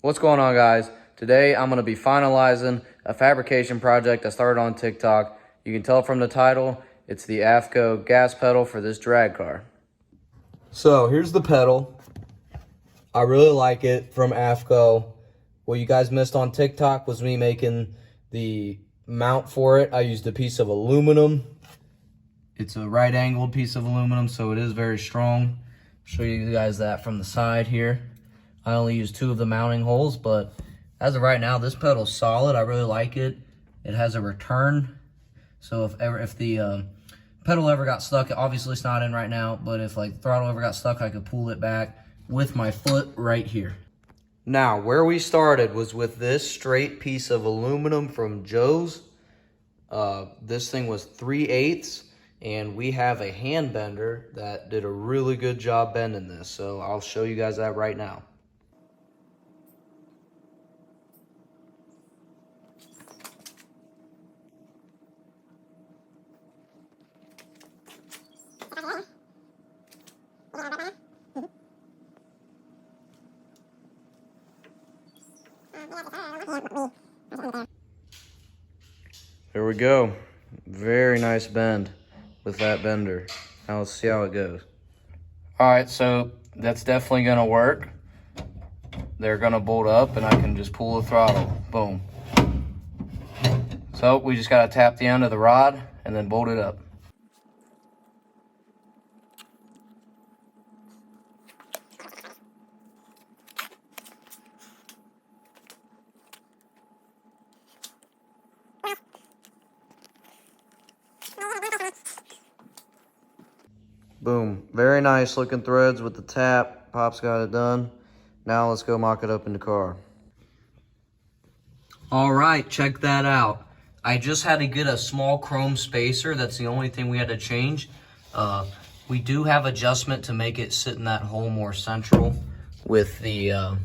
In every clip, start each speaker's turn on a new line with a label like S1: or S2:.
S1: What's going on, guys? Today I'm going to be finalizing a fabrication project I started on TikTok. You can tell from the title, it's the AFCO gas pedal for this drag car. So here's the pedal. I really like it from AFCO. What you guys missed on TikTok was me making the mount for it. I used a piece of aluminum. It's a right angled piece of aluminum, so it is very strong. Show you guys that from the side here. I only used 2 of the mounting holes, but as of right now, this pedal is solid. I really like it. It has a return, so if the pedal ever got stuck, obviously it's not in right now, but if like throttle ever got stuck, I could pull it back with my foot right here. Now, where we started was with this straight piece of aluminum from Joe's. This thing was 3/8, and we have a hand bender that did a really good job bending this, so I'll show you guys that right now. There we go. Very nice bend with that bender. Now let's see how it goes. All right, so that's definitely gonna work. They're gonna bolt up and I can just pull the throttle. Boom. So we just gotta tap the end of the rod and then bolt it up. Boom. Very nice looking threads with the tap. Pop's got it done. Now let's go mock it up in the car. All right, check that out. I just had to get a small chrome spacer. That's the only thing we had to change. We do have adjustment to make it sit in that hole more central with the,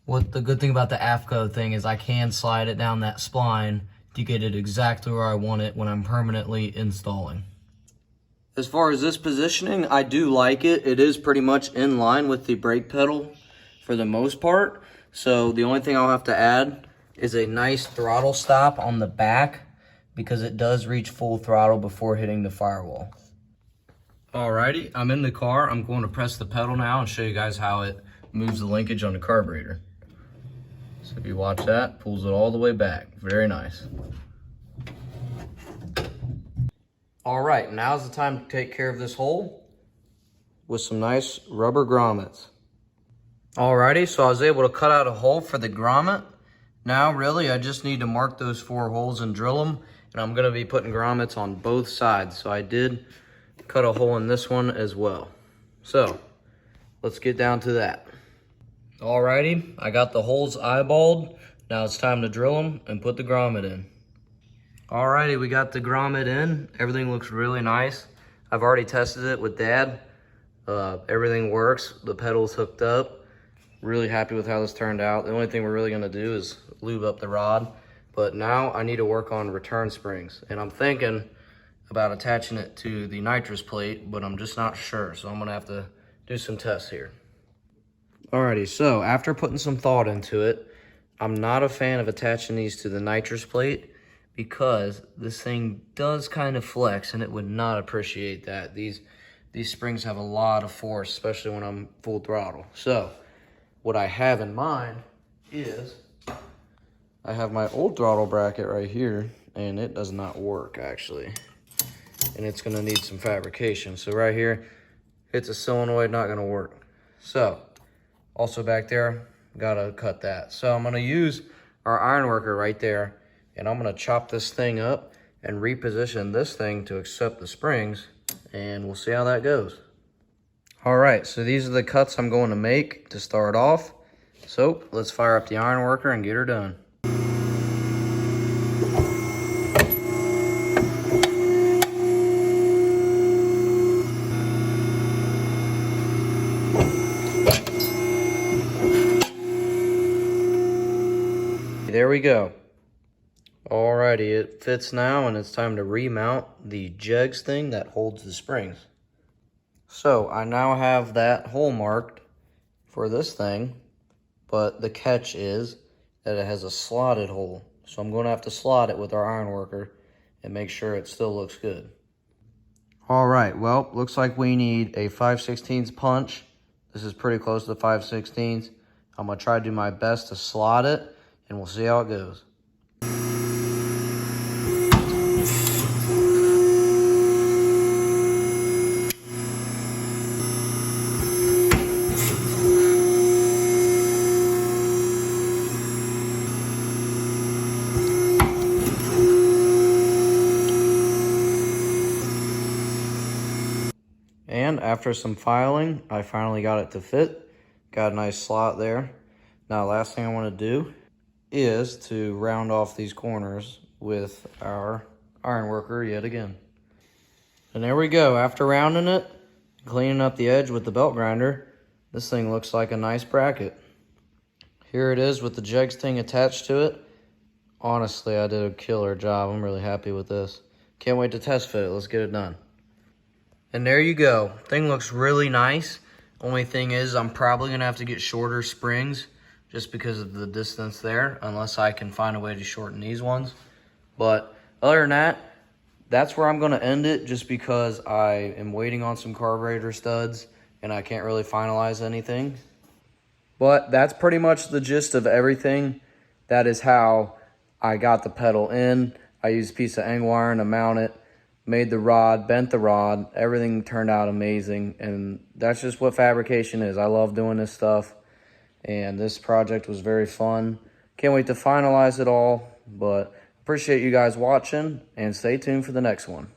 S1: what the good thing about the AFCO thing is I can slide it down that spline to get it exactly where I want it when I'm permanently installing. As far as this positioning, I do like it. It is pretty much in line with the brake pedal for the most part. So the only thing I'll have to add is a nice throttle stop on the back because it does reach full throttle before hitting the firewall. Alrighty, I'm in the car. I'm going to press the pedal now and show you guys how it moves the linkage on the carburetor. So if you watch that, pulls it all the way back. Very nice. All right, now's the time to take care of this hole with some nice rubber grommets. Alrighty, so I was able to cut out a hole for the grommet. Now, really, I just need to mark those 4 holes and drill them, and I'm gonna be putting grommets on both sides. So I did cut a hole in this one as well. So, let's get down to that. Alrighty, I got the holes eyeballed. Now it's time to drill them and put the grommet in. Alrighty, we got the grommet in. Everything looks really nice. I've already tested it with Dad. Everything works. The pedal's hooked up. Really happy with how this turned out. The only thing we're really gonna do is lube up the rod. But now I need to work on return springs. And I'm thinking about attaching it to the nitrous plate, but I'm just not sure. So I'm gonna have to do some tests here. Alrighty, so after putting some thought into it, I'm not a fan of attaching these to the nitrous plate because this thing does kind of flex and it would not appreciate that. These springs have a lot of force, especially when I'm full throttle. So what I have in mind is I have my old throttle bracket right here and it does not work actually. And it's gonna need some fabrication. So right here, it's a solenoid, not gonna work. So also back there, gotta cut that. So I'm gonna use our iron worker right there and I'm gonna chop this thing up and reposition this thing to accept the springs and we'll see how that goes. All right, so these are the cuts I'm going to make to start off. So let's fire up the iron worker and get her done. There we go. Alrighty, it fits now and it's time to remount the jegs thing that holds the springs. So I now have that hole marked for this thing, but the catch is that it has a slotted hole. So I'm going to have to slot it with our iron worker and make sure it still looks good. All right, well, looks like we need a 5/16 punch. This is pretty close to 5/16. I'm gonna try to do my best to slot it, and we'll see how it goes. And after some filing, I finally got it to fit. Got a nice slot there. Now, last thing I want to do is to round off these corners with our iron worker yet again. And there we go. After rounding it, cleaning up the edge with the belt grinder, this thing looks like a nice bracket. Here it is with the jegs thing attached to it. Honestly, I did a killer job. I'm really happy with this. Can't wait to test fit it. Let's get it done. And there you go. Thing looks really nice. Only thing is I'm probably going to have to get shorter springs just because of the distance there, unless I can find a way to shorten these ones. But other than that, that's where I'm going to end it, just because I am waiting on some carburetor studs and I can't really finalize anything. But that's pretty much the gist of everything. That is how I got the pedal in. I used a piece of angle iron to mount it. Made the rod, bent the rod, everything turned out amazing, and that's just what fabrication is. I love doing this stuff, and this project was very fun. Can't wait to finalize it all, but appreciate you guys watching, and stay tuned for the next one.